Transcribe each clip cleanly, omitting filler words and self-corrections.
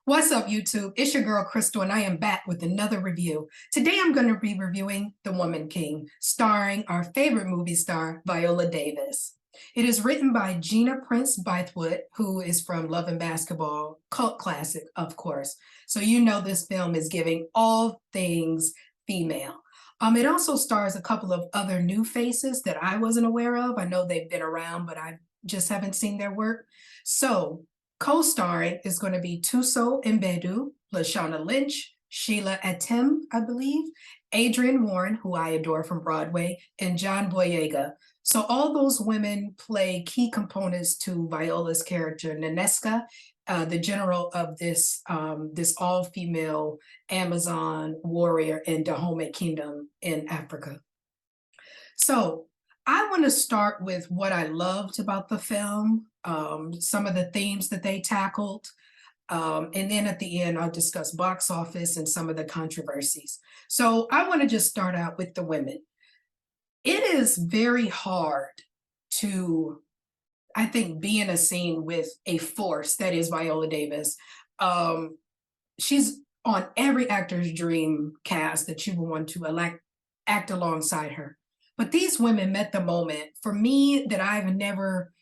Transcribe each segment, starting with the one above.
What's up, YouTube? It's your girl, Crystal, and I am back with another review. Today, I'm going to be reviewing The Woman King, starring our favorite movie star, Viola Davis. It is written by Gina Prince Bythewood, who is from Love and Basketball, cult classic, of course. So you know this film is giving all things female. It also stars a couple of other new faces that I wasn't aware of. I know they've been around, but I just haven't seen their work. So co-starring is going to be Tuso Mbedu, Lashana Lynch, Sheila Atem, I believe, Adrienne Warren, who I adore from Broadway, and John Boyega. So all those women play key components to Viola's character, Nanesca, the general of this all-female Amazon warrior in Dahomey Kingdom in Africa. So I want to start with what I loved about the film, some of the themes that they tackled, and then at the end, I'll discuss box office and some of the controversies. So I want to just start out with the women. It is very hard to, I think, be in a scene with a force that is Viola Davis. She's on every actor's dream cast that you would want to act alongside her. But these women met the moment for me that I've never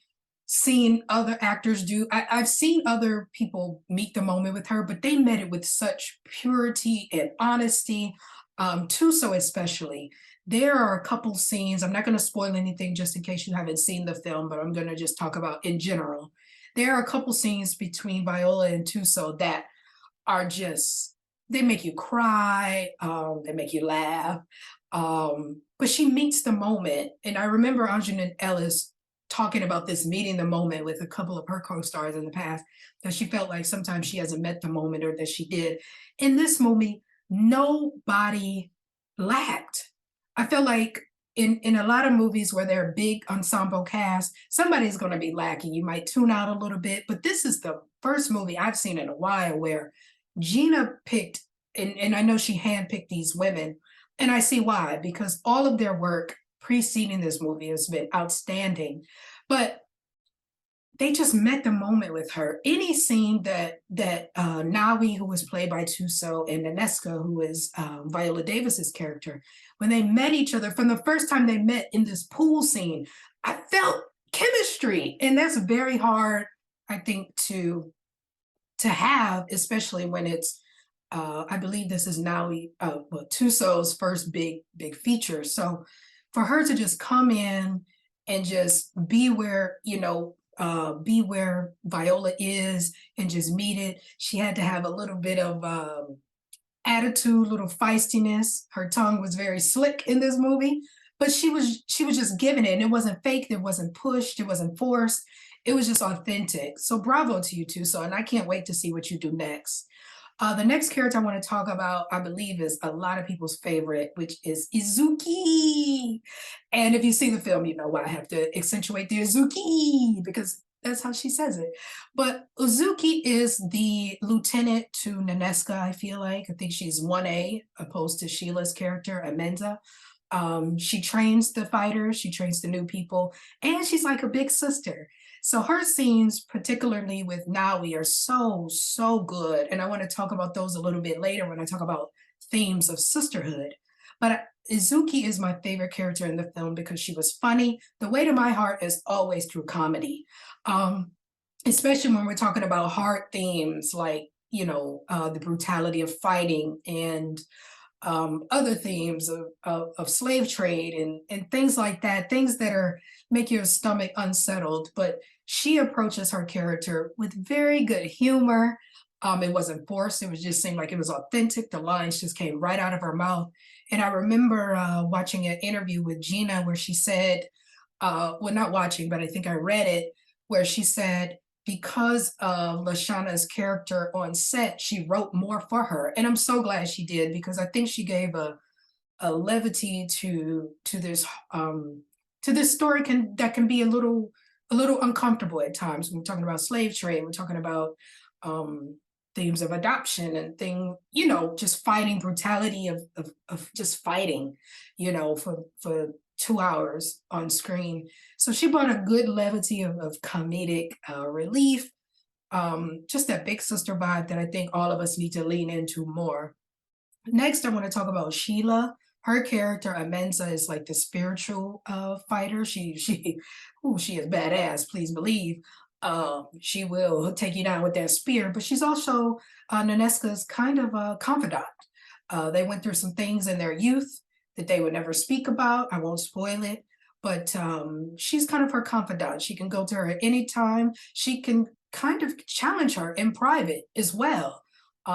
seen other actors do. I've seen other people meet the moment with her, but they met it with such purity and honesty. Tuso especially. There are a couple scenes, I'm not going to spoil anything just in case you haven't seen the film, but I'm going to just talk about in general. There are a couple scenes between Viola and Tuso that are just, they make you cry, they make you laugh. But she meets the moment. And I remember Anjanette Ellis talking about this meeting the moment with a couple of her co-stars in the past, that she felt like sometimes she hasn't met the moment or that she did. In this movie, nobody lacked. I feel like in a lot of movies where they're big ensemble cast, somebody's going to be lacking. You might tune out a little bit, but this is the first movie I've seen in a while where Gina picked, and I know she handpicked these women, and I see why, because all of their work preceding this movie has been outstanding. But they just met the moment with her. Any scene that Nawi, who was played by Tuso, and Nanesca, who is Viola Davis's character, when they met each other from the first time they met in this pool scene, I felt chemistry, and that's very hard, I think, to have, especially when it's I believe this is Nawi, well, Tuso's first big feature. So for her to just come in and just be where, be where Viola is and just meet it. She had to have a little bit of attitude, little feistiness. Her tongue was very slick in this movie, but she was just giving it, and it wasn't fake, it wasn't pushed, it wasn't forced. It was just authentic. So bravo to you, Tuso, and I can't wait to see what you do next. The next character I want to talk about, I believe, is a lot of people's favorite, which is Izuki. And if you see the film, you know why I have to accentuate the Izuki, because that's how she says it. But Uzuki is the lieutenant to Nanesca, I feel like. I think she's 1A, opposed to Sheila's character, Amenza. She trains the fighters, she trains the new people, and she's like a big sister. So her scenes, particularly with Nawi, are so good. And I want to talk about those a little bit later when I talk about themes of sisterhood. But Izuki is my favorite character in the film because she was funny. The way to my heart is always through comedy, especially when we're talking about hard themes like, the brutality of fighting and other themes of slave trade and things like that, things that make your stomach unsettled. But she approaches her character with very good humor. It wasn't forced. It was just seemed like it was authentic. The lines just came right out of her mouth. And I remember watching an interview with Gina where she said, well, not watching, but I think I read it, where she said, because of Lashana's character on set, she wrote more for her. And I'm so glad she did, because I think she gave a levity to this story that can be a little uncomfortable at times. When we're talking about slave trade, we're talking about themes of adoption and just fighting, brutality of just fighting, for 2 hours on screen. So she brought a good levity of comedic relief. Just that big sister vibe that I think all of us need to lean into more. Next, I want to talk about Sheila. Her character Amenza is like the spiritual fighter. She is badass. Please believe. She will take you down with that spear. But she's also Naneska's kind of a confidant. They went through some things in their youth that they would never speak about. I won't spoil it, but she's kind of her confidant. She can go to her at any time. She can kind of challenge her in private as well.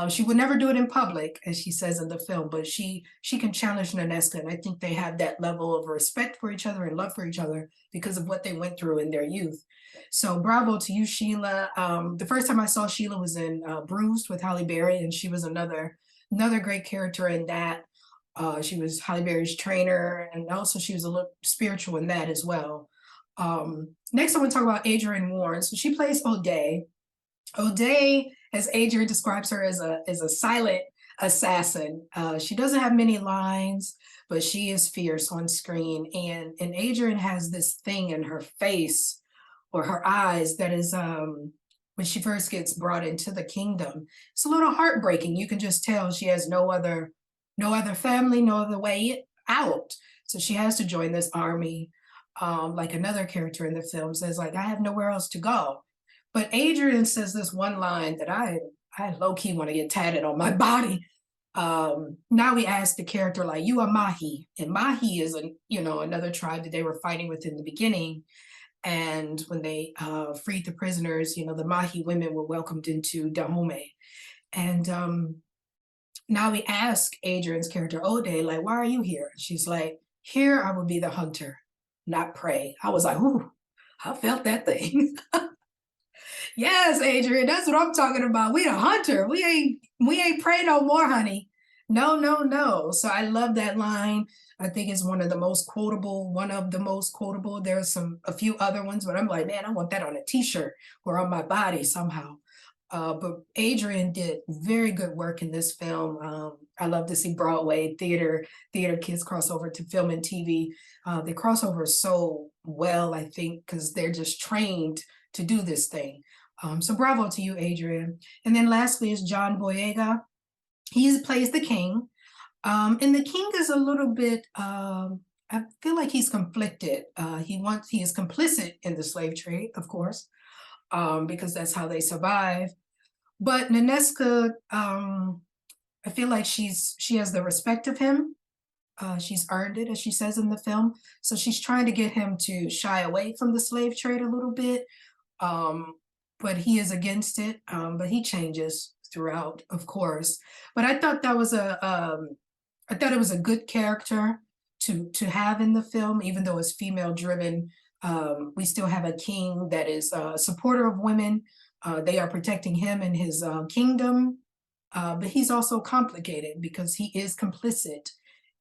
She would never do it in public, as she says in the film, but she can challenge Naneska, and I think they have that level of respect for each other and love for each other because of what they went through in their youth. So bravo to you, Sheila. The first time I saw Sheila was in Bruised with Halle Berry, and she was another great character in that. She was Halle Berry's trainer, and also she was a little spiritual in that as well. Next, I want to talk about Adrienne Warren. So she plays O'Day. O'Day, as Adrienne describes her, as a silent assassin. She doesn't have many lines, but she is fierce on screen. And Adrienne has this thing in her face or her eyes that is when she first gets brought into the kingdom. It's a little heartbreaking. You can just tell she has no other family, no other way out. So she has to join this army. Like another character in the film says, like, I have nowhere else to go. But Adrienne says this one line that I low-key want to get tatted on my body. Now we ask the character, like, you are Mahi. And Mahi is another tribe that they were fighting with in the beginning. And when they freed the prisoners, the Mahi women were welcomed into Dahomey. And now we ask Adrienne's character, O'Day, like, why are you here? She's like, here I will be the hunter, not prey. I was like, ooh, I felt that thing. Yes, Adrienne, that's what I'm talking about. We the hunter. We ain't prey no more, honey. No, no, no. So I love that line. I think it's one of the most quotable. There's a few other ones, but I'm like, man, I want that on a t-shirt or on my body somehow. But Adrienne did very good work in this film. I love to see Broadway theater kids cross over to film and TV. They cross over so well, I think, because they're just trained to do this thing. So bravo to you, Adrienne. And then lastly is John Boyega. He plays the king. And the king is a little bit, I feel like he's conflicted. He is complicit in the slave trade, of course, because that's how they survive. But Naneska, I feel like she has the respect of him. She's earned it, as she says in the film. So she's trying to get him to shy away from the slave trade a little bit. But he is against it. But he changes throughout, of course. But I thought that was I thought it was a good character to have in the film, even though it's female driven. We still have a king that is a supporter of women. They are protecting him and his kingdom. But he's also complicated because he is complicit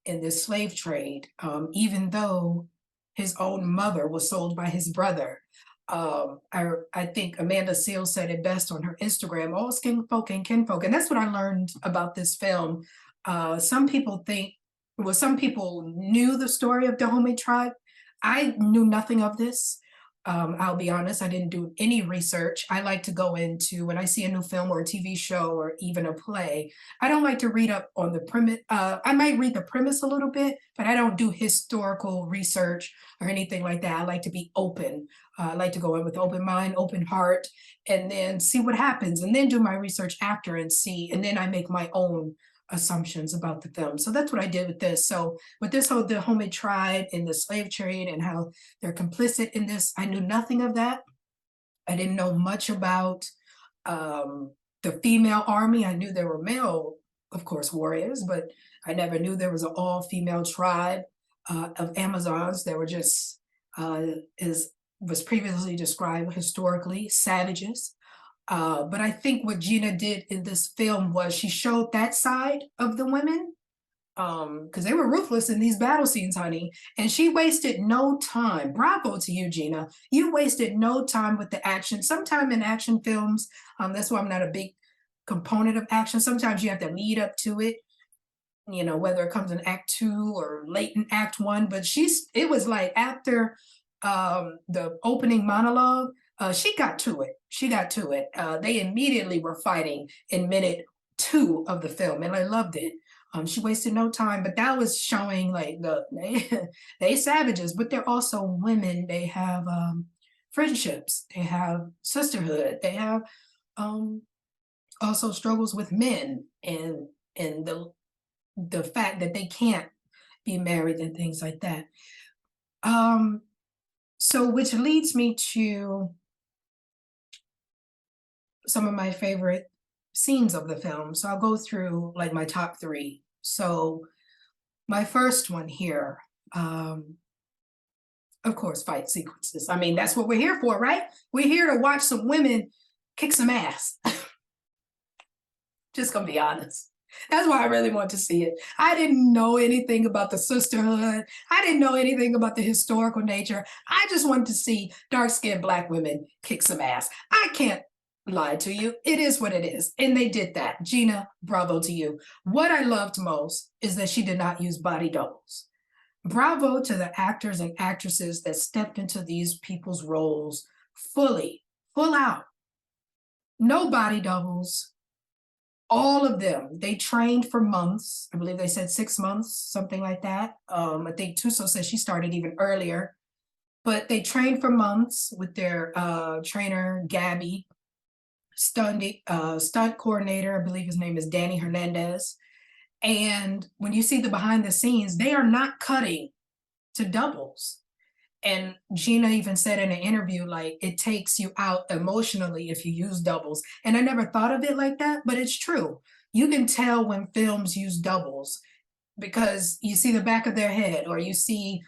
in this slave trade, even though his own mother was sold by his brother. I think Amanda Seales said it best on her Instagram, all skin folk and kinfolk. And that's what I learned about this film. Some people knew the story of Dahomey tribe. I knew nothing of this. I'll be honest, I didn't do any research. I like to go into, when I see a new film or a TV show or even a play, I don't like to read up on the premise. I might read the premise a little bit, but I don't do historical research or anything like that. I like to be open. I like to go in with open mind, open heart, and then see what happens, and then do my research after and then I make my own assumptions about the film. So that's what I did with this. So with this whole Dahomey tribe and the slave trade and how they're complicit in this, I knew nothing of that. I didn't know much about the female army. I knew there were male, of course, warriors, but I never knew there was an all-female tribe of Amazons that were just, as was previously described historically, savages. But I think what Gina did in this film was she showed that side of the women, because they were ruthless in these battle scenes, honey. And she wasted no time. Bravo to you, Gina. You wasted no time with the action. Sometimes in action films, that's why I'm not a big component of action. Sometimes you have to lead up to it, whether it comes in Act 2 or late in Act 1. But it was like after the opening monologue she got to it. She got to it. They immediately were fighting in minute 2 of the film, and I loved it. She wasted no time, but that was showing like they savages, but they're also women. They have friendships. They have sisterhood. They have um, also struggles with men and the fact that they can't be married and things like that. Um, so which leads me to some of my favorite scenes of the film. So I'll go through like my top 3. So my first one here, of course, fight sequences. I mean, that's what we're here for, right? We're here to watch some women kick some ass. Just gonna be honest. That's why I really want to see it. I didn't know anything about the sisterhood. I didn't know anything about the historical nature. I just wanted to see dark-skinned Black women kick some ass. I can't lie to you. It is what it is. And they did that. Gina, bravo to you. What I loved most is that she did not use body doubles. Bravo to the actors and actresses that stepped into these people's roles fully, full out. No body doubles. All of them, they trained for months. I believe they said 6 months, something like that. I think Tuso said she started even earlier, but they trained for months with their trainer, Gabby, stunt coordinator, I believe his name is Danny Hernandez. And when you see the behind the scenes, they are not cutting to doubles. And Gina even said in an interview, like, it takes you out emotionally if you use doubles. And I never thought of it like that, but it's true. You can tell when films use doubles because you see the back of their head, or you see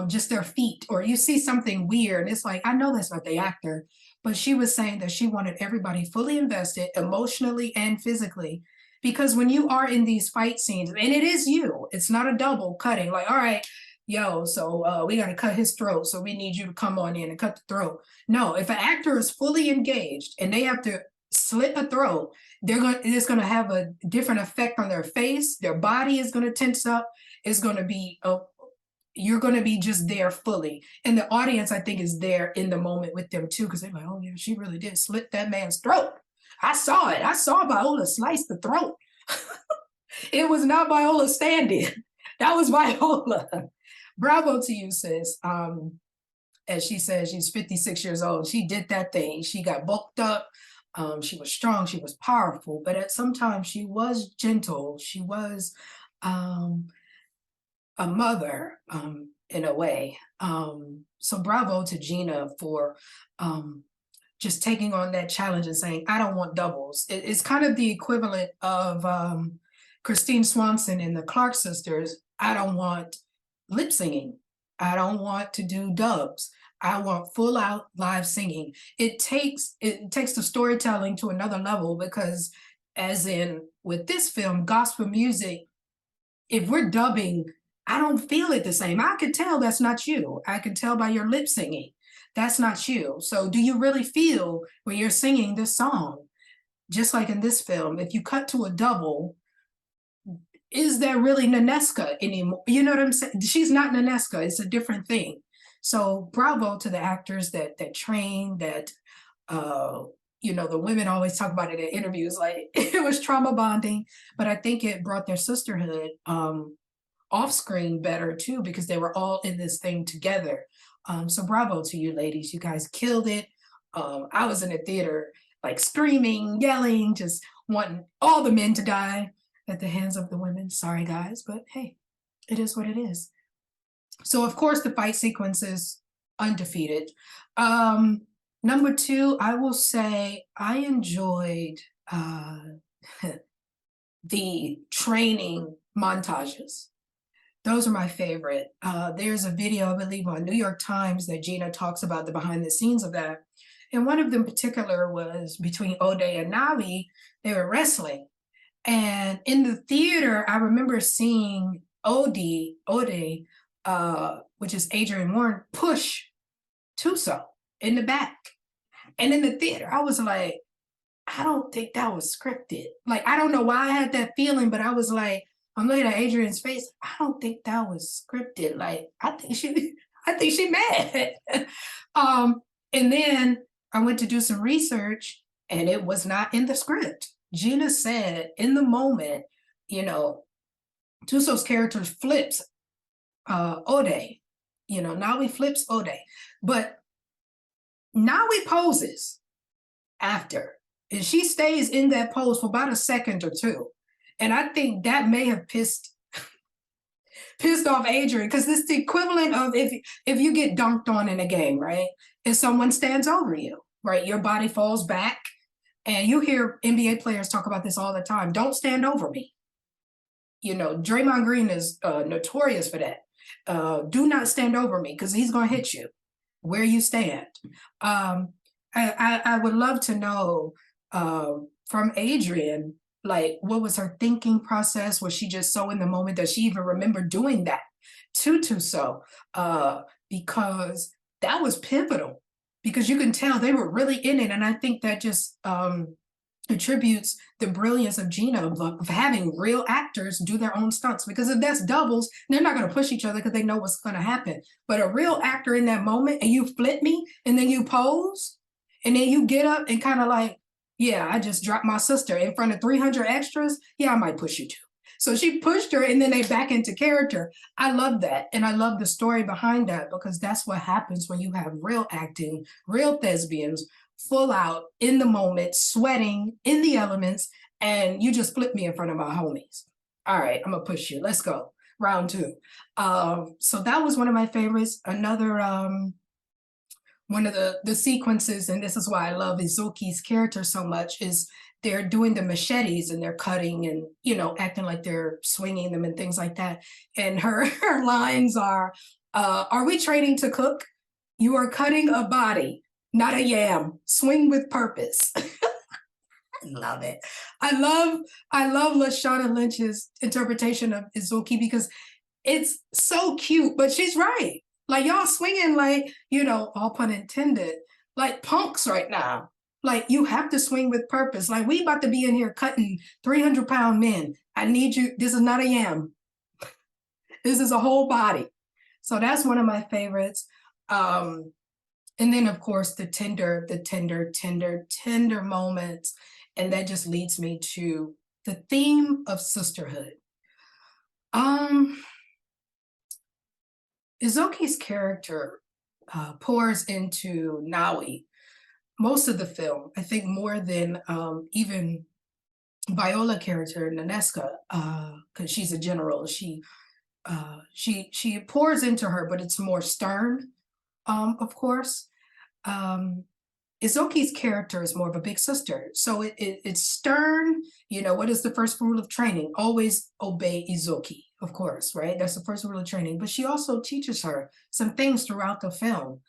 just their feet, or you see something weird. And it's like, I know that's not the actor, but she was saying that she wanted everybody fully invested emotionally and physically. Because when you are in these fight scenes, and it is you, it's not a double cutting, like, all right, yo, so we got to cut his throat, so we need you to come on in and cut the throat. No, if an actor is fully engaged and they have to slit a throat, it's going to have a different effect on their face. Their body is going to tense up. It's going to be you're going to be just there fully, and the audience, I think, is there in the moment with them too, because they're like, oh yeah, she really did slit that man's throat. I saw it. I saw Viola slice the throat. It was not Viola standing. That was Viola. Bravo to you, sis. As she says, she's 56 years old. She did that thing. She got bulked up. She was strong. She was powerful. But at some time, she was gentle. She was a mother in a way. So bravo to Gina for just taking on that challenge and saying, I don't want doubles. It's kind of the equivalent of Christine Swanson and the Clark sisters. I don't want lip singing. I don't want to do dubs. I want full out live singing. It takes the storytelling to another level, because as in with this film, gospel music, if we're dubbing, I don't feel it the same. I can tell that's not you. I can tell by your lip singing. That's not you. So do you really feel when you're singing this song? Just like in this film, if you cut to a double, is there really Nanesca anymore? You know what I'm saying? She's not Nanesca. It's a different thing. So bravo to the actors that train, that the women always talk about it in interviews, like it was trauma bonding, but I think it brought their sisterhood off screen better too, because they were all in this thing together. So bravo to you ladies. You guys killed it. I was in the theater like screaming, yelling, just wanting all the men to die at the hands of the women. Sorry guys, but hey, it is what it is. So of course the fight sequence is undefeated. Number 2, I will say I enjoyed the training montages. Those are my favorite. There's a video, I believe, on New York Times that Gina talks about the behind the scenes of that. And one of them in particular was between O'Day and Navi. They were wrestling. And in the theater, I remember seeing O'Day, which is Adrian Warren, push Tuso in the back. And in the theater, I was like, I don't think that was scripted. Like, I don't know why I had that feeling, but I was like, I'm looking at Adrian's face. I don't think that was scripted. Like, I think she mad. And then I went to do some research and it was not in the script. Gina said in the moment, you know, Tuso's character flips Ode. You know, Nawi flips Ode. But Nawi poses after, and she stays in that pose for about a second or two. And I think that may have pissed off Adrian, because it's the equivalent of if you get dunked on in a game, right? And someone stands over you, right? Your body falls back. And you hear NBA players talk about this all the time. Don't stand over me. You know, Draymond Green is notorious for that. Do not stand over me, because he's going to hit you where you stand. I would love to know from Adrian, like, what was her thinking process? Was she just so in the moment that she even remembered doing that to Tuso? Because that was pivotal, because you can tell they were really in it. And I think that just attributes the brilliance of Gina of having real actors do their own stunts, because if that's doubles, they're not going to push each other because they know what's going to happen. But a real actor in that moment, and you flip me and then you pose and then you get up and kind of like, yeah, I just dropped my sister in front of 300 extras. Yeah, I might push you too. So she pushed her and then they back into character. I love that. And I love the story behind that, because that's what happens when you have real acting, real thespians, full out in the moment, sweating in the elements, and you just flip me in front of my homies. All right, I'm gonna push you. Let's go. Round two. So that was one of my favorites. Another one of the sequences, and this is why I love Izuki's character so much, is they're doing the machetes and they're cutting and, you know, acting like they're swinging them and things like that. And her lines are we training to cook? You are cutting a body, not a yam. Swing with purpose. I love it. I love Lashana Lynch's interpretation of Izuki, because it's so cute, but she's right. Like, y'all swinging like, you know, all pun intended, like punks right now. Like, you have to swing with purpose. Like, we about to be in here cutting 300-pound men. I need you. This is not a yam. This is a whole body. So that's one of my favorites. And then, of course, the tender moments. And that just leads me to the theme of sisterhood. Izuki's character pours into Nawi most of the film, I think more than even Viola character, Nanesca, because she's a general. She pours into her, but it's more stern, of course. Izuki's character is more of a big sister. So it's stern. You know, what is the first rule of training? Always obey Izuki, of course, right? That's the first rule of training. But she also teaches her some things throughout the film.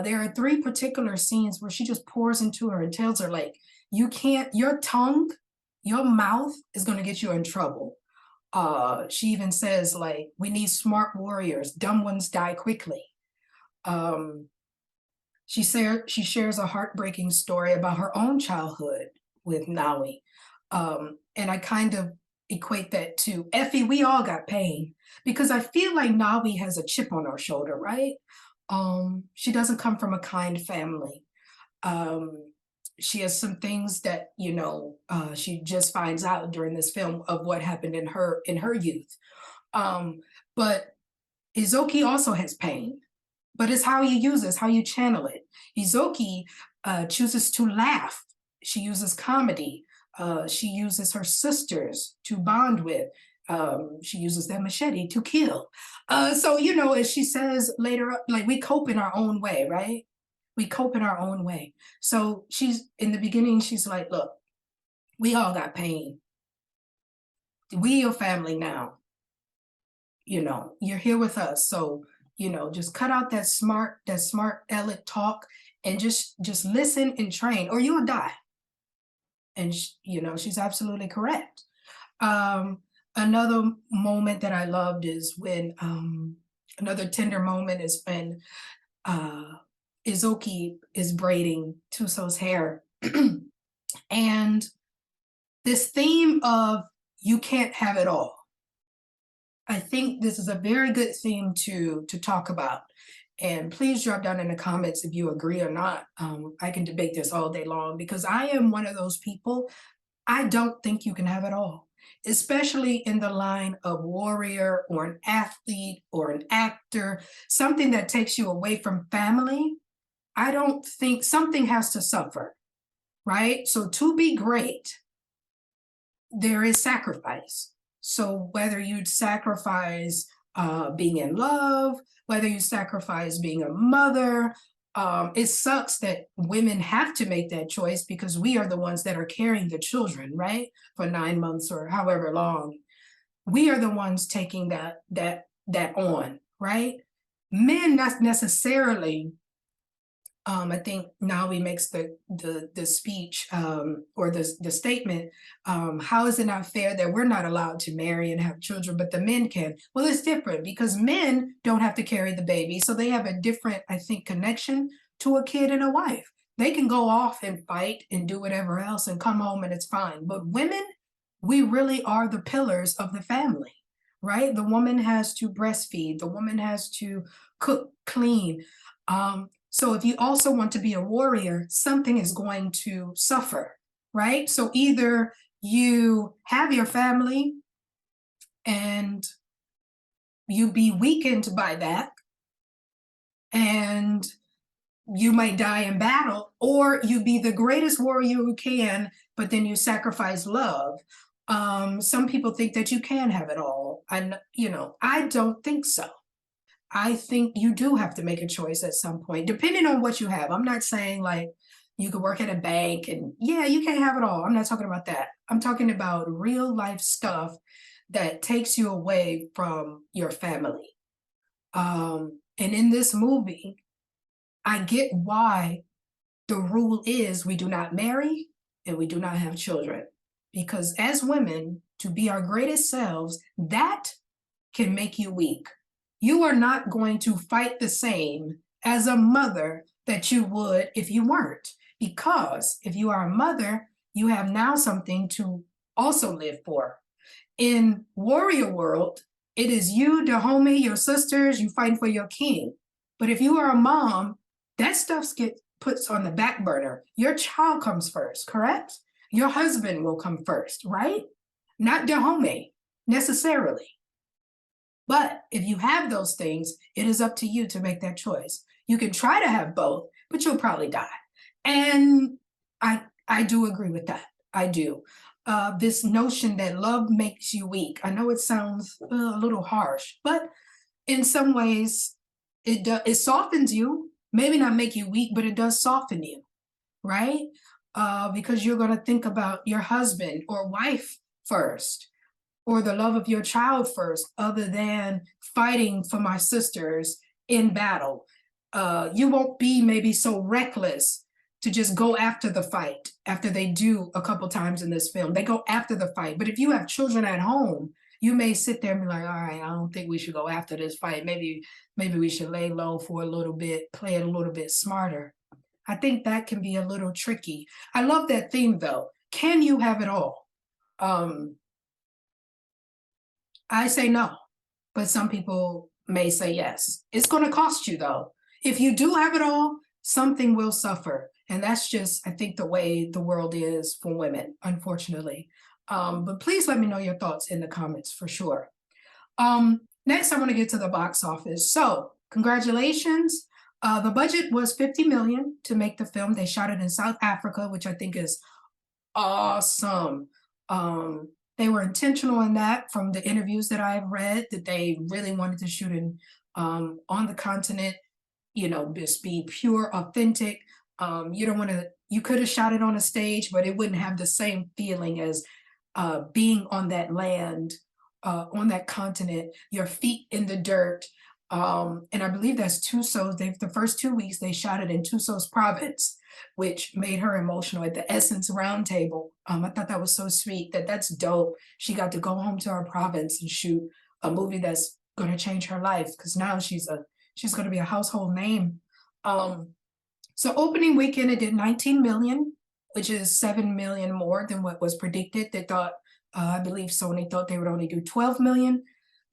There are 3 particular scenes where she just pours into her and tells her, like, you can't, your tongue, your mouth is going to get you in trouble. She even says, like, we need smart warriors. Dumb ones die quickly. She shares a heartbreaking story about her own childhood with Nawi. And I kind of equate that to Effie, we all got pain, because I feel like Nawi has a chip on her shoulder, right? She doesn't come from a kind family. She has some things that, you know, she just finds out during this film of what happened in her youth. But Izuki also has pain. But it's how you use it, how you channel it. Izuki chooses to laugh. She uses comedy. She uses her sisters to bond with. She uses that machete to kill. So, you know, as she says later, like, we cope in our own way, right? We cope in our own way. So she's, in the beginning, she's like, look, we all got pain. We your family now. You know, you're here with us. So, you know, just cut out that smart aleck talk and just listen and train, or you'll die. And you know, she's absolutely correct. Another moment that I loved is when another tender moment is when Izuki is braiding Tuso's hair. And this theme of you can't have it all. I think this is a very good theme to talk about. And please drop down in the comments if you agree or not. I can debate this all day long because I am one of those people. I don't think you can have it all, especially in the line of warrior or an athlete or an actor, something that takes you away from family. I don't think something has to suffer, right? So to be great, there is sacrifice. So whether you'd sacrifice being in love, whether you sacrifice being a mother, it sucks that women have to make that choice because we are the ones that are carrying the children, right? For 9 months or however long. We are the ones taking that on, right? Men not necessarily. I think Nawi makes the speech or the statement. How is it not fair that we're not allowed to marry and have children, but the men can? Well, it's different because men don't have to carry the baby, so they have a different, I think, connection to a kid and a wife. They can go off and fight and do whatever else and come home and it's fine. But women, we really are the pillars of the family, right? The woman has to breastfeed. The woman has to cook, clean. So if you also want to be a warrior, something is going to suffer, right? So either you have your family and you be weakened by that and you might die in battle, or you be the greatest warrior you can, but then you sacrifice love. Some people think that you can have it all. And, I don't think so. I think you do have to make a choice at some point, depending on what you have. I'm not saying like you could work at a bank and yeah, you can't have it all. I'm not talking about that. I'm talking about real life stuff that takes you away from your family. And in this movie, I get why the rule is we do not marry and we do not have children. Because as women, to be our greatest selves, that can make you weak. You are not going to fight the same as a mother that you would if you weren't. Because if you are a mother, you have now something to also live for. In warrior world, it is you, the homie, your sisters, you fighting for your king. But if you are a mom, that stuff gets put on the back burner. Your child comes first, correct? Your husband will come first, right? Not the homie necessarily. But if you have those things, it is up to you to make that choice. You can try to have both, but you'll probably die. And I do agree with that. I do. This notion that love makes you weak. I know it sounds a little harsh, but in some ways it softens you. Maybe not make you weak, but it does soften you, right? Because you're going to think about your husband or wife first, or the love of your child first, other than fighting for my sisters in battle. You won't be maybe so reckless to just go after the fight after they do a couple times in this film. They go after the fight. But if you have children at home, you may sit there and be like, all right, I don't think we should go after this fight. Maybe we should lay low for a little bit, play it a little bit smarter. I think that can be a little tricky. I love that theme though. Can you have it all? I say no, but some people may say yes. It's going to cost you though. If you do have it all, something will suffer. And that's just, I think, the way the world is for women, unfortunately. But please let me know your thoughts in the comments for sure. Next, I want to get to the box office. So congratulations. The budget was 50 million to make the film. They shot it in South Africa, which I think is awesome. They were intentional in that from the interviews that I've read, that they really wanted to shoot in on the continent, just be pure, authentic. You don't want to, you could have shot it on a stage, but it wouldn't have the same feeling as being on that land, on that continent, your feet in the dirt. And I believe that's Tuso's, the first 2 weeks they shot it in Tuso's province, which made her emotional at the Essence Roundtable. I thought that was so sweet. That's dope. She got to go home to her province and shoot a movie that's going to change her life, because now she's going to be a household name. So opening weekend, it did 19 million, which is 7 million more than what was predicted. They thought, I believe Sony thought they would only do 12 million.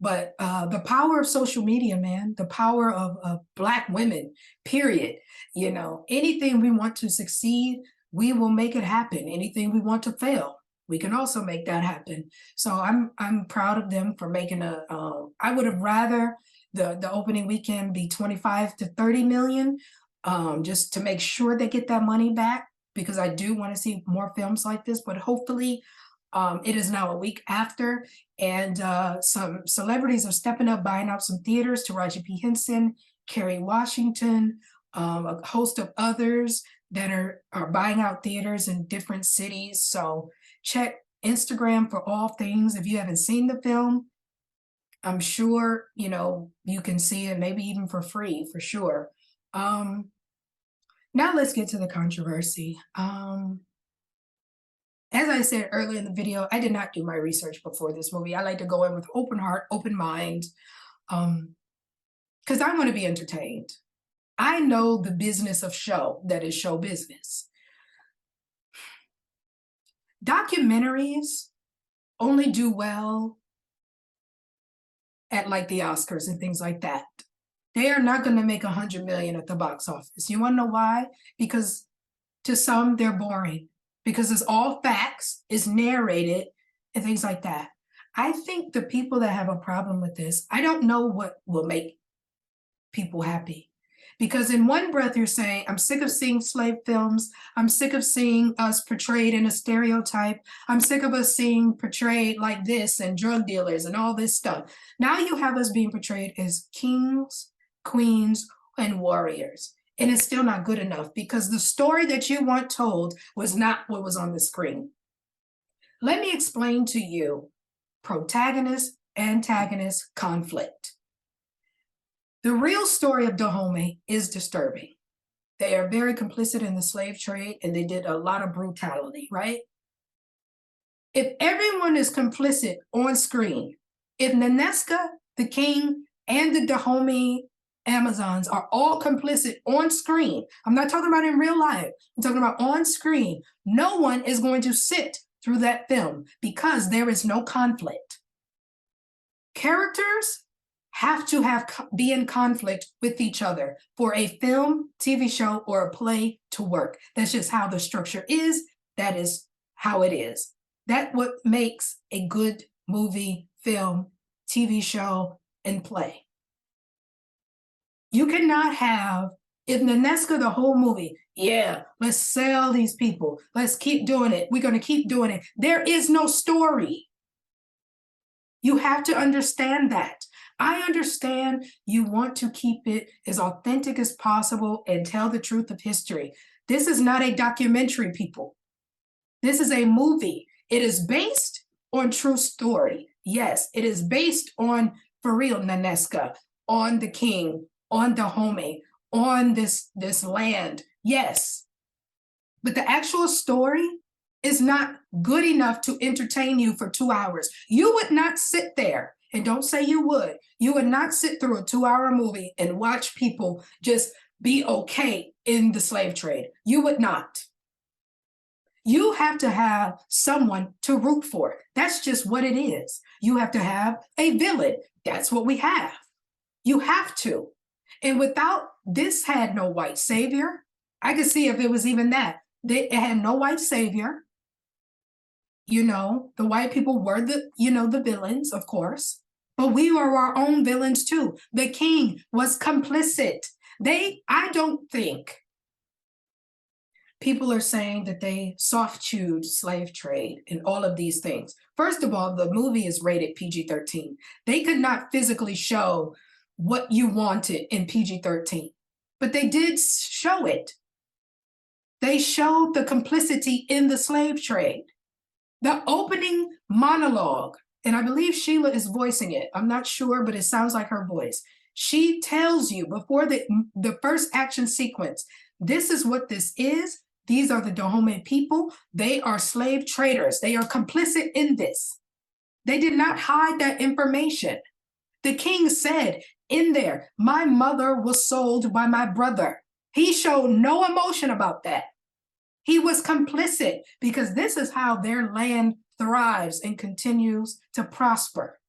But the power of social media, man, the power of Black women, period. Anything we want to succeed, we will make it happen. Anything we want to fail, we can also make that happen. So I'm proud of them for making I would have rather the opening weekend be 25 to 30 million, just to make sure they get that money back, because I do want to see more films like this. But hopefully, it is now a week after, and some celebrities are stepping up, buying out some theaters. Taraji P. Henson, Kerry Washington, a host of others that are buying out theaters in different cities. So check Instagram for all things. If you haven't seen the film, I'm sure you can see it, maybe even for free, for sure. Now let's get to the controversy. As I said earlier in the video, I did not do my research before this movie. I like to go in with open heart, open mind, because I want to be entertained. I know the business of show, that is show business. Documentaries only do well at like the Oscars and things like that. They are not going to make 100 million at the box office. You want to know why? Because to some, they're boring, because it's all facts, it's narrated, and things like that. I think the people that have a problem with this, I don't know what will make people happy. Because in one breath, you're saying, I'm sick of seeing slave films. I'm sick of seeing us portrayed in a stereotype. I'm sick of us seeing portrayed like this and drug dealers and all this stuff. Now you have us being portrayed as kings, queens, and warriors. And it's still not good enough, because the story that you want told was not what was on the screen. Let me explain to you protagonist, antagonist, conflict. The real story of Dahomey is disturbing. They are very complicit in the slave trade, and they did a lot of brutality, right? If everyone is complicit on screen, if Nanesca, the king, and the Dahomey Amazons are all complicit on screen, I'm not talking about in real life, I'm talking about on screen, no one is going to sit through that film, because there is no conflict. Characters have to be in conflict with each other for a film, TV show, or a play to work. That's just how the structure is. That is how it is. That's what makes a good movie, film, TV show, and play. You cannot have, if Nanesca, the whole movie, yeah, let's sell these people, let's keep doing it, we're going to keep doing it. There is no story. You have to understand that. I understand you want to keep it as authentic as possible and tell the truth of history. This is not a documentary, people. This is a movie. It is based on true story. Yes, it is based on, for real, Nanesca, on the king, on Dahomey, on this land. Yes. But the actual story is not good enough to entertain you for 2 hours. You would not sit there, and don't say you would not sit through a 2-hour movie and watch people just be okay in the slave trade. You would not. You have to have someone to root for. That's just what it is. You have to have a villain. That's what we have. You have to. And without, this had no white savior. I could see if it was even that. It had no white savior. The white people were the villains, of course. But we were our own villains too. The king was complicit. I don't think people are saying that they soft-chewed slave trade and all of these things. First of all, the movie is rated PG-13. They could not physically show what you wanted in PG-13, but they did show it. They showed the complicity in the slave trade. The opening monologue, and I believe Sheila is voicing it. I'm not sure, but it sounds like her voice. She tells you before the first action sequence, this is what this is. These are the Dahomey people. They are slave traders. They are complicit in this. They did not hide that information. The king said in there, my mother was sold by my brother. He showed no emotion about that. He was complicit, because this is how their land thrives and continues to prosper.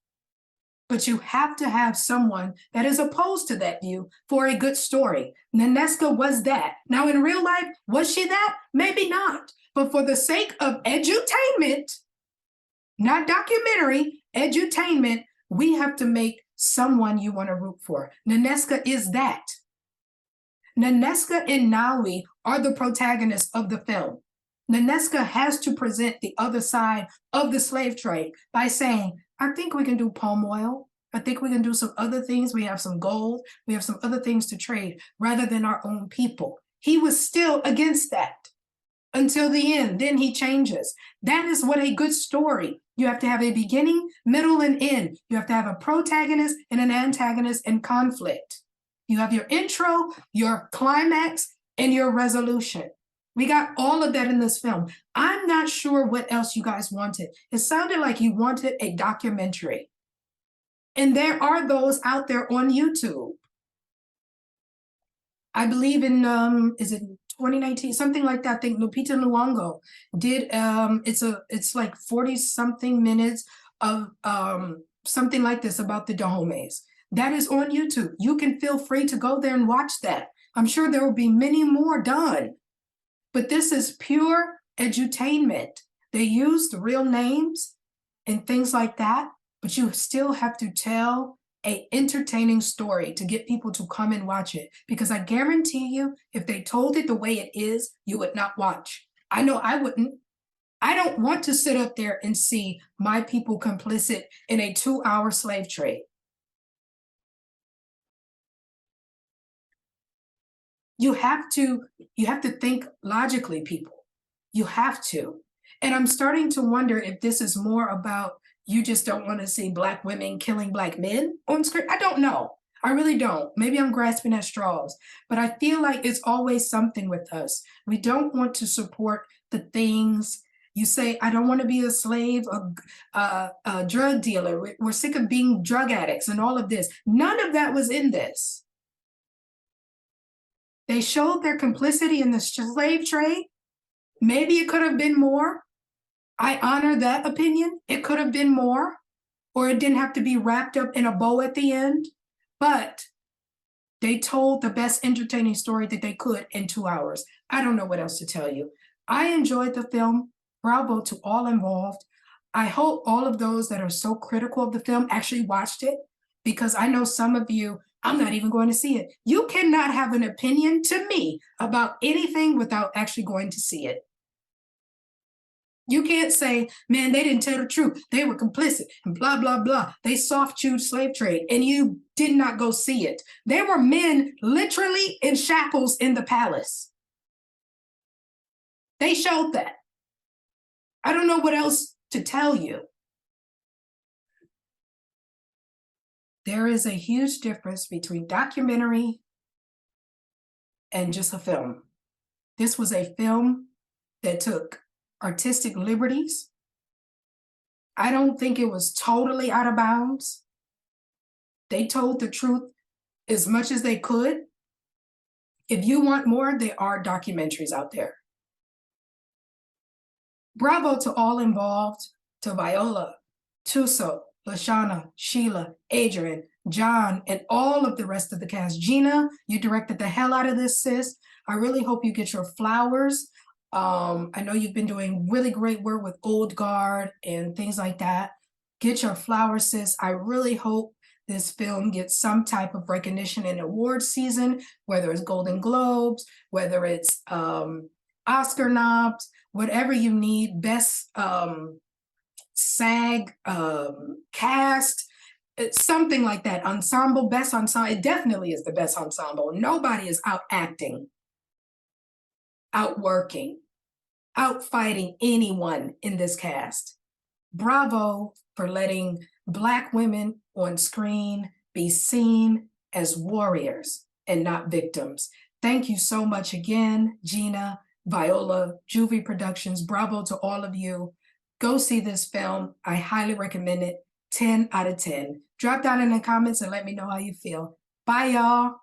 but you have to have someone that is opposed to that view for a good story. Nanesca was that. Now, in real life, was she that? Maybe not. But for the sake of edutainment, not documentary, edutainment, we have to make someone you want to root for. Nanesca is that. Nanesca and Nawi are the protagonists of the film. Nanesca has to present the other side of the slave trade by saying, I think we can do palm oil. I think we can do some other things. We have some gold. We have some other things to trade rather than our own people. He was still against that until the end. Then he changes. That is what a good story. You have to have a beginning, middle, and end. You have to have a protagonist and an antagonist and conflict. You have your intro, your climax, and your resolution. We got all of that in this film. I'm not sure what else you guys wanted. It sounded like you wanted a documentary. And there are those out there on YouTube. I believe in, is it 2019, something like that. I think Lupita Nyong'o did, it's like 40 something minutes of something like this about the Dahomes. That is on YouTube. You can feel free to go there and watch that. I'm sure there will be many more done. But this is pure edutainment. They use the real names and things like that, but you still have to tell an entertaining story to get people to come and watch it. Because I guarantee you, if they told it the way it is, you would not watch. I know I wouldn't. I don't want to sit up there and see my people complicit in a 2-hour slave trade. You have to think logically, people. You have to. And I'm starting to wonder if this is more about you just don't want to see Black women killing Black men on screen. I don't know. I really don't. Maybe I'm grasping at straws, but I feel like it's always something with us. We don't want to support the things you say. I don't want to be a slave, a drug dealer. We're sick of being drug addicts and all of this. None of that was in this. They showed their complicity in the slave trade. Maybe it could have been more. I honor that opinion. It could have been more, or it didn't have to be wrapped up in a bow at the end. But they told the best entertaining story that they could in 2 hours. I don't know what else to tell you. I enjoyed the film. Bravo to all involved. I hope all of those that are so critical of the film actually watched it, because I know some of you, I'm not even going to see it. You cannot have an opinion to me about anything without actually going to see it. You can't say, man, they didn't tell the truth. They were complicit and blah, blah, blah. They soft-chewed slave trade and you did not go see it. There were men literally in shackles in the palace. They showed that. I don't know what else to tell you. There is a huge difference between documentary and just a film. This was a film that took artistic liberties. I don't think it was totally out of bounds. They told the truth as much as they could. If you want more, there are documentaries out there. Bravo to all involved, to Viola, Tuso, Lashana, Sheila, Adrian, John, and all of the rest of the cast. Gina, you directed the hell out of this, sis. I really hope you get your flowers. I know you've been doing really great work with Old Guard and things like that. Get your flowers, sis. I really hope this film gets some type of recognition in award season, whether it's Golden Globes, whether it's Oscar noms, whatever you need, best SAG cast, it's something like that. Ensemble, best ensemble. It definitely is the best ensemble. Nobody is out acting, outworking, outfighting anyone in this cast. Bravo for letting Black women on screen be seen as warriors and not victims. Thank you so much again, Gina, Viola, Juvie Productions. Bravo to all of you. Go see this film. I highly recommend it. 10 out of 10. Drop down in the comments and let me know how you feel. Bye, y'all.